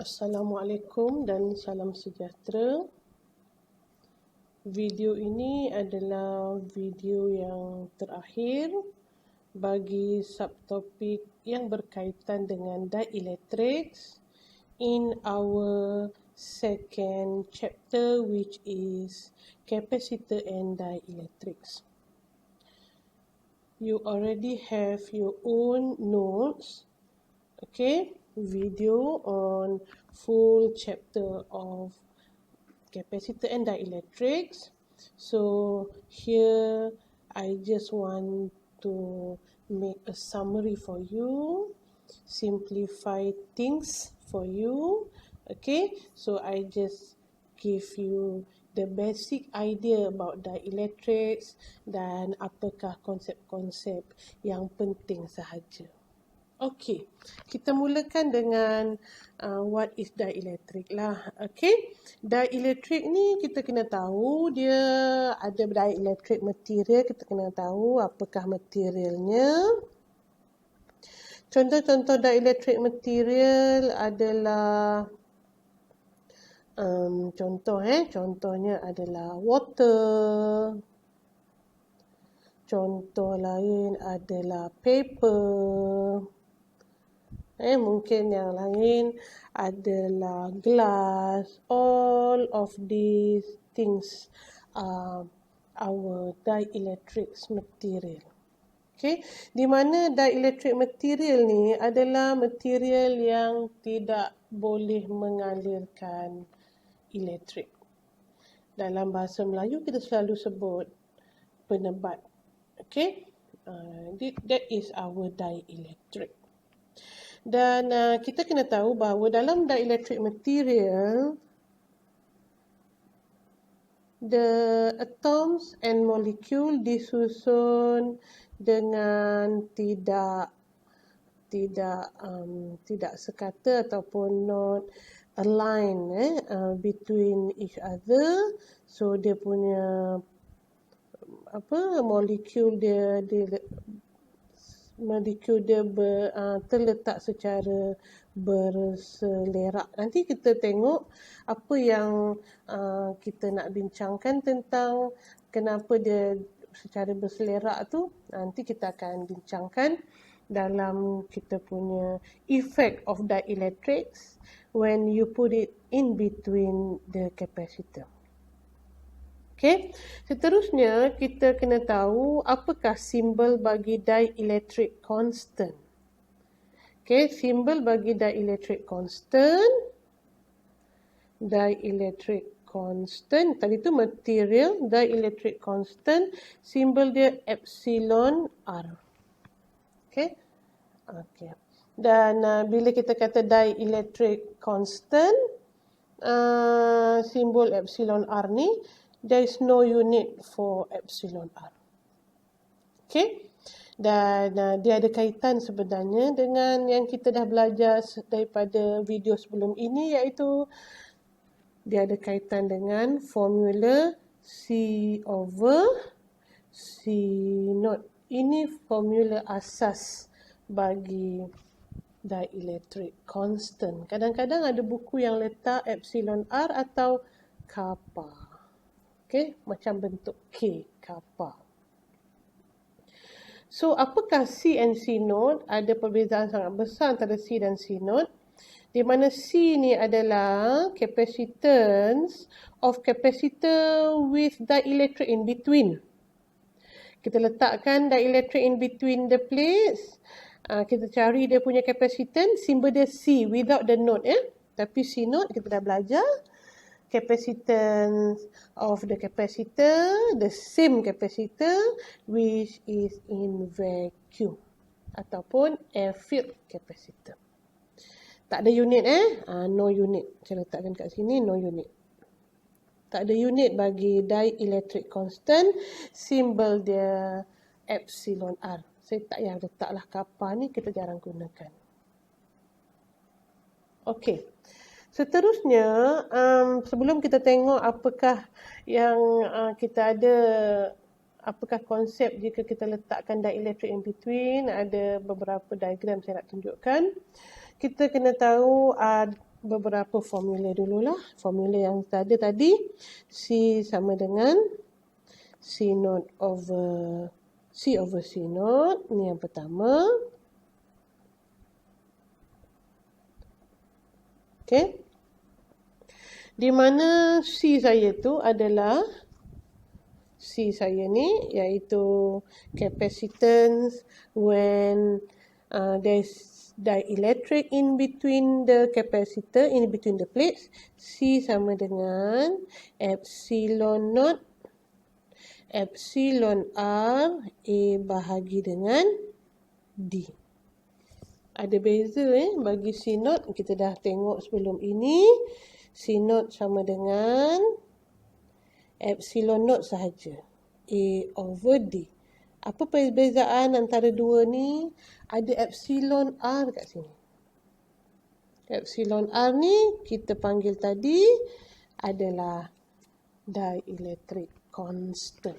Assalamualaikum dan salam sejahtera. Video ini adalah video yang terakhir bagi subtopik yang berkaitan dengan dielectrics in our second chapter, which is capacitor and dielectrics. You already have your own notes, okay, video on full chapter of capacitor and dielectrics. So here I just want to make a summary for you, simplify things for you, okay. So I just give you the basic idea about dielectrics dan apakah konsep-konsep yang penting sahaja. Okey, kita mulakan dengan what is dielectric lah. Okey, dielectric ni kita kena tahu dia ada dielectric material, kita kena tahu apakah materialnya. Contoh-contoh dielectric material adalah contohnya adalah water. Contoh lain adalah paper. Mungkin yang lain adalah glass. All of these things are our dielectrics material. Okay, di mana dielectric material ni adalah material yang tidak boleh mengalirkan elektrik. Dalam bahasa Melayu kita selalu sebut penebat. Okay, that is our dielectric. Dan kita kena tahu bahawa dalam dielectric material, the atoms and molecule disusun dengan tidak sekata ataupun not align between each other. So dia punya molekul dia terletak secara berselerak. Nanti kita tengok apa yang kita nak bincangkan tentang kenapa dia secara berselerak tu. Nanti kita akan bincangkan dalam kita punya effect of dielectrics when you put it in between the capacitor. Okay. Seterusnya kita kena tahu apakah simbol bagi dielectric constant. Okay, simbol bagi dielectric constant. Dielectric constant, tadi tu material, dielectric constant, simbol dia epsilon R. Okay. Okay. Dan bila kita kata dielectric constant, simbol epsilon R ni, there is no unit for epsilon R. Okay. Dan dia ada kaitan sebenarnya dengan yang kita dah belajar daripada video sebelum ini, iaitu dia ada kaitan dengan formula C over C naught. Ini formula asas bagi dielectric constant. Kadang-kadang ada buku yang letak epsilon R atau kappa. Okay, macam bentuk K, kappa. So, apakah C and C naught? Ada perbezaan sangat besar antara C dan C naught. Di mana C ni adalah capacitance of capacitor with dielectric in between. Kita letakkan dielectric in between the plates. Kita cari dia punya capacitance, simbol dia C without the naught. Tapi C naught kita dah belajar. Capacitance of the capacitor, the same capacitor which is in vacuum ataupun air-filled capacitor. Tak ada unit no unit. Saya letakkan kat sini, no unit. Tak ada unit bagi dielectric constant, simbol dia epsilon R. Saya tak payah letaklah kappa ni, kita jarang gunakan. Okey. Seterusnya, sebelum kita tengok apakah yang kita ada, apakah konsep jika kita letakkan dielectric in between, ada beberapa diagram saya nak tunjukkan. Kita kena tahu beberapa formula dululah. Formula yang ada tadi, C sama dengan C naught over C naught. Ni yang pertama. Okey. Di mana C saya tu adalah C saya ni iaitu capacitance when there's dielectric in between the capacitor, in between the plates. C sama dengan epsilon naught epsilon R A bahagi dengan D. Ada beza bagi C naught, kita dah tengok sebelum ini. C naught sama dengan epsilon naught sahaja, A over D. Apa perbezaan antara dua ni? Ada epsilon R kat sini. Epsilon R ni kita panggil tadi adalah dielectric constant.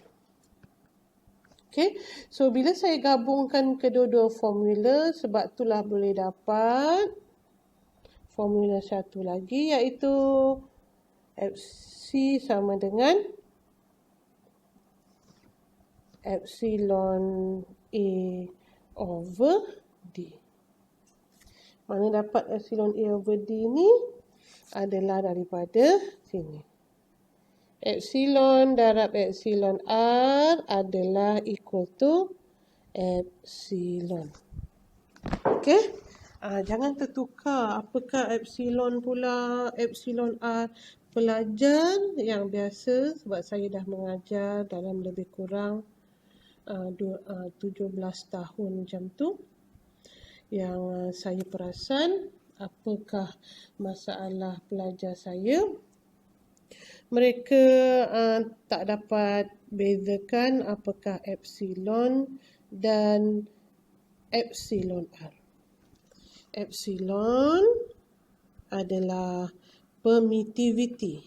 Okay, so bila saya gabungkan kedua-dua formula, sebab itulah boleh dapat formula satu lagi iaitu C sama dengan epsilon A over D. Mana dapat epsilon A over D ni? Adalah daripada sini. Epsilon darab epsilon R adalah equal to epsilon. Okay? Jangan tertukar apakah epsilon pula, epsilon R. Pelajar yang biasa, sebab saya dah mengajar dalam lebih kurang 17 tahun macam tu, yang saya perasan apakah masalah pelajar saya. Mereka tak dapat bezakan apakah epsilon dan epsilon R. Epsilon adalah permittivity.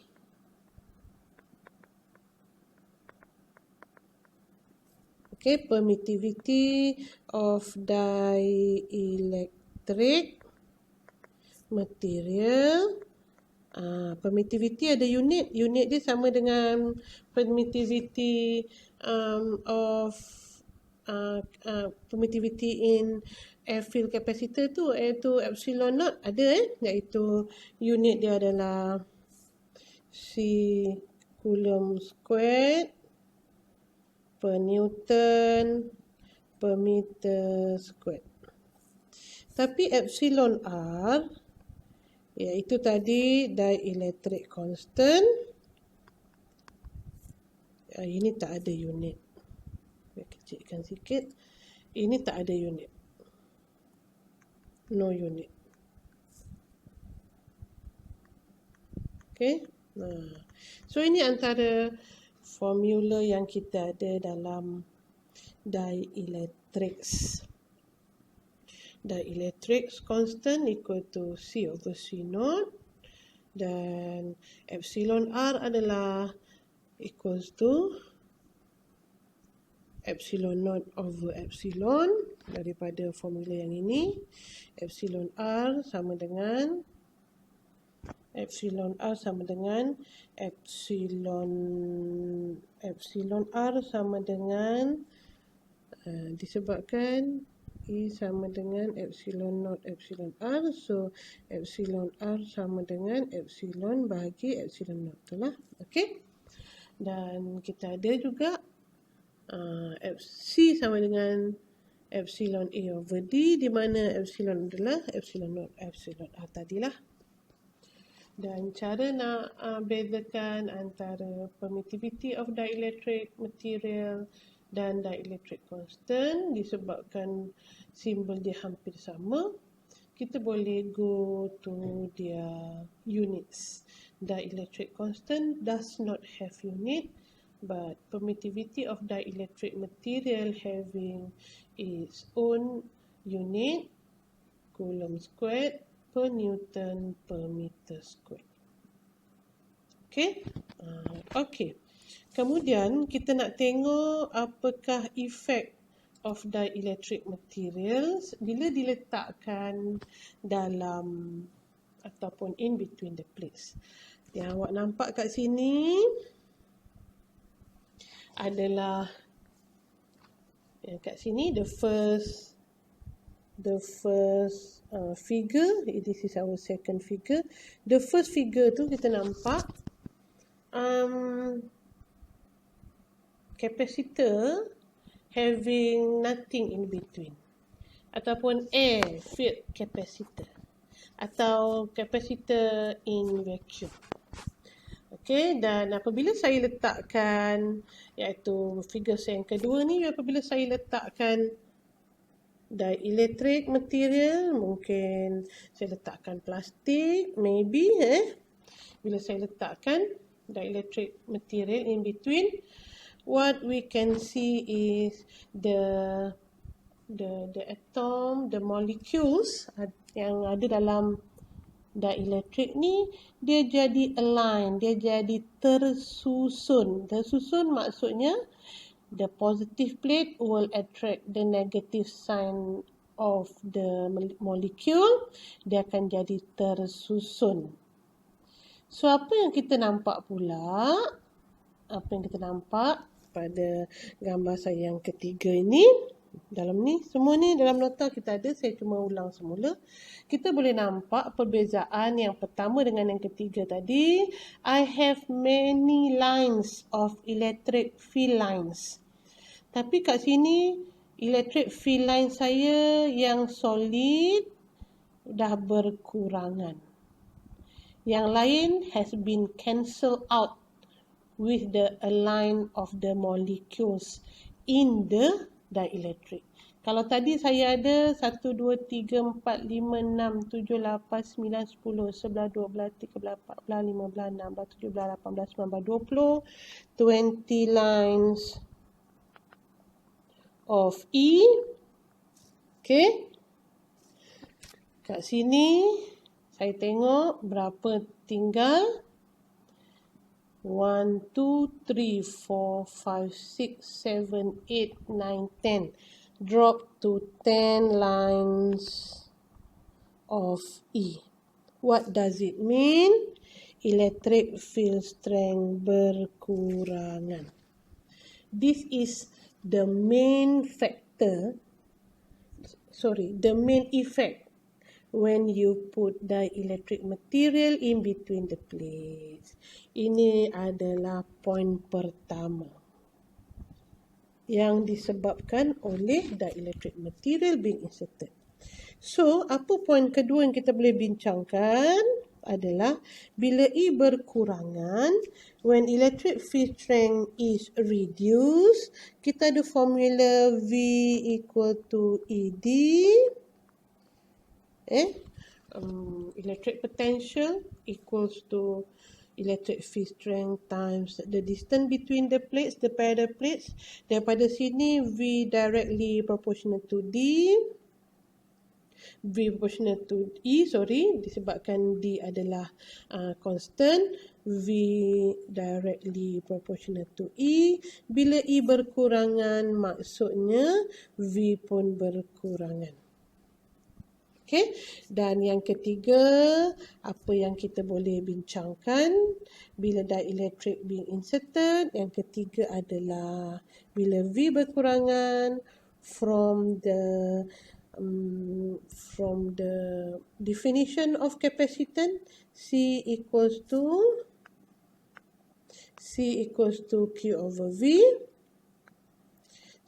Okay, permittivity of dielectric material. Permittivity ada unit. Unit dia sama dengan permittivity of permittivity in air-filled capacitor tu, iaitu epsilon naught ada iaitu unit dia adalah C coulomb squared per Newton per meter squared. Tapi epsilon R iaitu tadi dielectric constant, ini tak ada unit. Saya kecilkan sikit. Ini tak ada unit. No unit. Okay. So ini antara formula yang kita ada dalam dielectrics. Dielectrics constant equal to C over C naught. Dan epsilon R adalah equals to epsilon naught over epsilon. Daripada formula yang ini, epsilon R sama dengan epsilon R sama dengan disebabkan E sama dengan epsilon naught epsilon R, so epsilon R sama dengan epsilon bahagi epsilon naught, betul lah. Okey. Dan kita ada juga C sama dengan epsilon A over D, di mana epsilon adalah epsilon naught epsilon R tadilah. Dan cara nak bezakan antara permittivity of dielectric material dan dielectric constant, disebabkan simbol dia hampir sama, kita boleh go to their units. Dielectric constant does not have unit, but permittivity of dielectric material having its own unit, coulomb squared per Newton per meter squared. Okay? Okay. Kemudian kita nak tengok apakah efek of dielectric materials bila diletakkan dalam ataupun in between the plates. Yang awak nampak kat sini adalah kat sini the first figure. This is our second figure. The first figure tu kita nampak capacitor having nothing in between, ataupun air filled capacitor, atau capacitor in vacuum. Okey, dan apabila saya letakkan, iaitu figure yang kedua ni, apabila saya letakkan dielectric material, mungkin saya letakkan plastik, maybe bila saya letakkan dielectric material in between, what we can see is the atom, the molecules yang ada dalam dielectric ni, dia jadi align, dia jadi tersusun. Tersusun maksudnya the positive plate will attract the negative sign of the molecule. Dia akan jadi tersusun. So apa yang kita nampak pula, apa yang kita nampak pada gambar saya yang ketiga ini, dalam ni, semua ni dalam nota kita ada, saya cuma ulang semula. Kita boleh nampak perbezaan yang pertama dengan yang ketiga tadi. I have many lines of electric field lines. Tapi kat sini, electric field line saya yang solid dah berkurangan. Yang lain has been cancelled out with the align of the molecules in the dielectric. Kalau tadi saya ada 1, 2, 3, 4, 5, 6, 7, 8, 9, 10, 11, 12, 13, 14, 15, 16, 17, 18, 19, 20 lines of E. Okay. Kat sini saya tengok berapa tinggal. 1, 2, 3, 4, 5, 6, 7, 8, 9, 10. Drop to 10 lines of E. What does it mean? Electric field strength berkurangan. This is the main factor, the main effect when you put dielectric material in between the plates. Ini adalah poin pertama yang disebabkan oleh dielectric material being inserted. So, apa poin kedua yang kita boleh bincangkan adalah bila E berkurangan, when electric field strength is reduced, kita ada formula V equal to ED. Electric potential equals to electric field strength times the distance between the plates, the parallel plates. Daripada sini, V directly proportional to D. V proportional to E, disebabkan D adalah constant. V directly proportional to E. Bila E berkurangan, maksudnya V pun berkurangan. Okay. Dan yang ketiga, apa yang kita boleh bincangkan bila dielectric being inserted. Yang ketiga adalah bila V berkurangan, from the definition of capacitance, C equals to Q over V.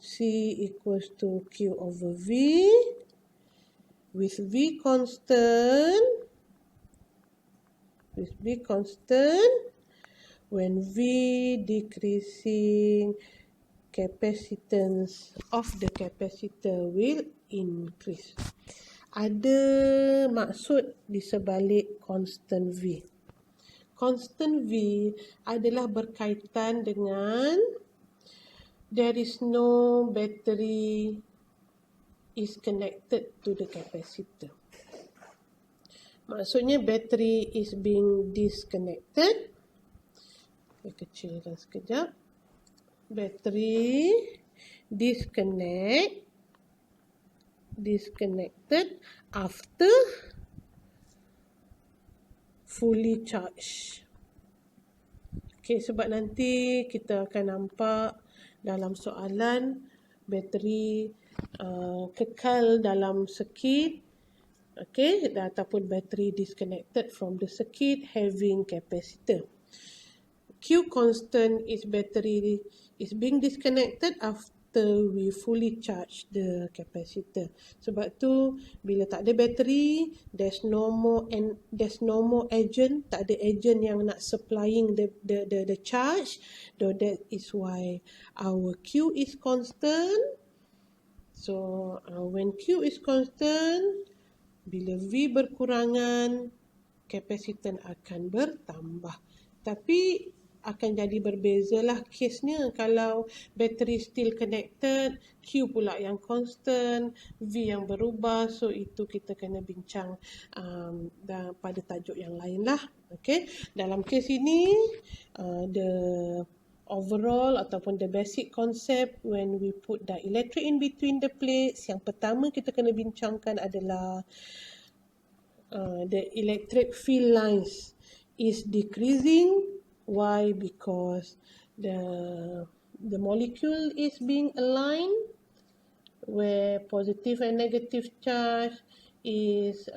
C equals to Q over V. With V constant, when V decreasing, capacitance of the capacitor will increase. Ada maksud di sebalik constant V. Constant V adalah berkaitan dengan there is no battery is connected to the capacitor. Maksudnya battery is being disconnected. Saya kecilkan sekejap. Battery disconnected after fully charged. Okay, sebab nanti kita akan nampak dalam soalan bateri kekal dalam circuit, okay, ataupun bateri disconnected from the circuit having capacitor. Q constant is battery is being disconnected after we fully charge the capacitor. Sebab tu bila tak ada bateri, there's no more agent, tak ada agent yang nak supplying the charge. So that is why our Q is constant. So when Q is constant, bila V berkurangan, kapasitan akan bertambah. Tapi akan jadi berbezalah kesnya kalau bateri still connected, Q pula yang constant, V yang berubah. So itu kita kena bincang pada tajuk yang lain lah. Okay, dalam kes ini the overall ataupun the basic concept when we put dielectric in between the plates, yang pertama kita kena bincangkan adalah the electric field lines is decreasing. Why? Because the molecule is being aligned, where positive and negative charge is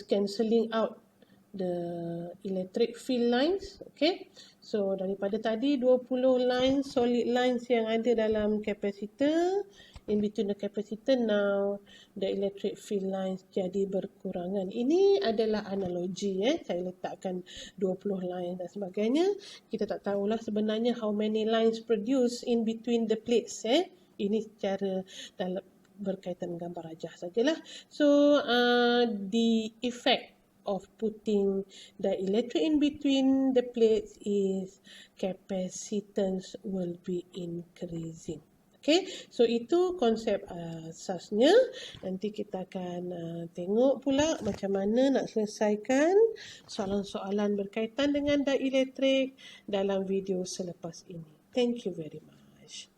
cancelling out the electric field lines. Okay, so daripada tadi 20 lines, solid lines yang ada dalam capacitor, in between the capacitor, now the electric field lines jadi berkurangan. Ini adalah analogi, saya letakkan 20 lines dan sebagainya. Kita tak tahulah sebenarnya how many lines produced in between the plates. Ini secara dalam berkaitan gambar rajah sajalah. So the effect of putting the electric in between the plates is capacitance will be increasing. Okay, so itu konsep asasnya. Nanti kita akan tengok pula macam mana nak selesaikan soalan-soalan berkaitan dengan dielectric dalam video selepas ini. Thank you very much.